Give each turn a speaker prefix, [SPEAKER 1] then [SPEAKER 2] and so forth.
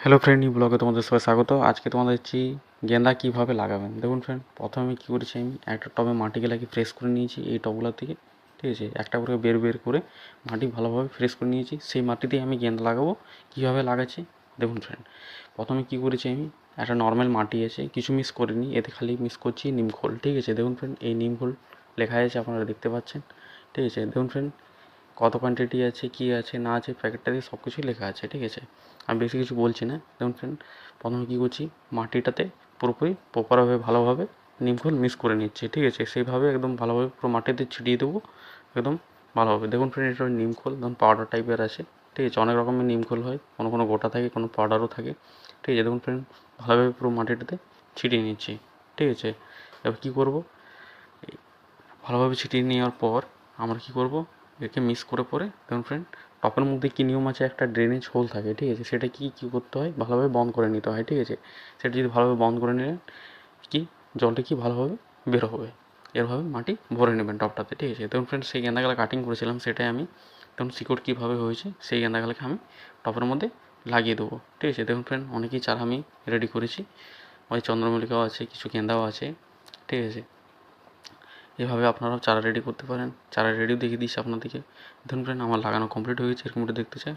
[SPEAKER 1] Hello friend, এই ব্লগে তোমাদের সবাই স্বাগত। আজকে তোমাদের হচ্ছে গেঁদা কীভাবে লাগাবেন। দেখুন ফ্রেন্ড, প্রথমে কী করেছি, আমি একটা টবে মাটিকে লাগিয়ে ফ্রেশ করে নিয়েছি এই টবগুলো থেকে। ঠিক আছে, একটা করে বের করে মাটি ভালোভাবে ফ্রেশ করে নিয়েছি। সেই মাটিতেই আমি গেঁদা লাগাবো। কীভাবে লাগাচ্ছি দেখুন ফ্রেন্ড, প্রথমে কী করেছি, আমি একটা নর্মাল মাটি আছে, কিছু মিক্স করিনি, এতে খালি মিক্স করছি নিমখোল। ঠিক আছে, দেখুন ফ্রেন্ড, এই নিমখোল লেখা আছে, আপনারা দেখতে পাচ্ছেন। ঠিক আছে, দেখুন ফ্রেন্ড, কত কোয়ান্টিটি আছে, কী আছে না আছে, প্যাকেটটাতে সব কিছুই লেখা আছে। ঠিক আছে, আমি বেশি কিছু বলছি না। দেখুন ফ্রেন্ড, প্রথমে কী করছি, মাটিটাতে পুরোপুরি প্রপারভাবে ভালোভাবে নিমখোল মিক্স করে নিচ্ছি। ঠিক আছে, সেইভাবে একদম ভালোভাবে পুরো মাটিতে ছিটিয়ে দেবো একদম ভালোভাবে। দেখুন ফ্রেন্ড, এটা নিমখোল ধরুন পাউডার টাইপের আছে। ঠিক আছে, অনেক রকমের নিমখোল হয়, কোনো কোনো গোটা থাকে, কোনো পাউডারও থাকে। ঠিক আছে, দেখুন ফ্রেন্ড, ভালোভাবে পুরো মাটিটাতে ছিটিয়ে নিচ্ছি। ঠিক আছে, এবার কী করবো, ভালোভাবে ছিটিয়ে নেওয়ার পর আমরা কী করবো, একে মিক্স করে পরে দেখুন ফ্রেন্ড, টপের মধ্যে কী নিয়ম আছে, একটা ড্রেনেজ হোল থাকে। ঠিক আছে, সেটা কী করতে হয়, ভালোভাবে বন্ধ করে নিতে হয়। ঠিক আছে, সেটা যদি ভালোভাবে বন্ধ করে নিলেন কি, জলটা কি ভালোভাবে বের হবে। এরভাবে মাটি ভরে নেবেন টবটাতে। ঠিক আছে, দেখুন ফ্রেন্ড, সেই গেঁদাগুলো কাটিং করেছিলাম, সেটাই আমি দেখুন শিকড় কীভাবে হয়েছে, সেই গেঁদাগুলোকে আমি টবের মধ্যে লাগিয়ে দেবো। ঠিক আছে, দেখুন ফ্রেন্ড, অনেকই চারা আমি রেডি করেছি, ওই চন্দ্রমল্লিকাও আছে, কিছু গেঁদাও আছে। ঠিক আছে, এভাবে আপনারাও চারা রেডি করতে পারেন। চারা রেডিও দেখিয়ে দিচ্ছি আপনাদেরকে। ধরুন ফ্রেন্ড, আমার লাগানো কমপ্লিট হয়ে গেছে, এরকম দেখতে চাই।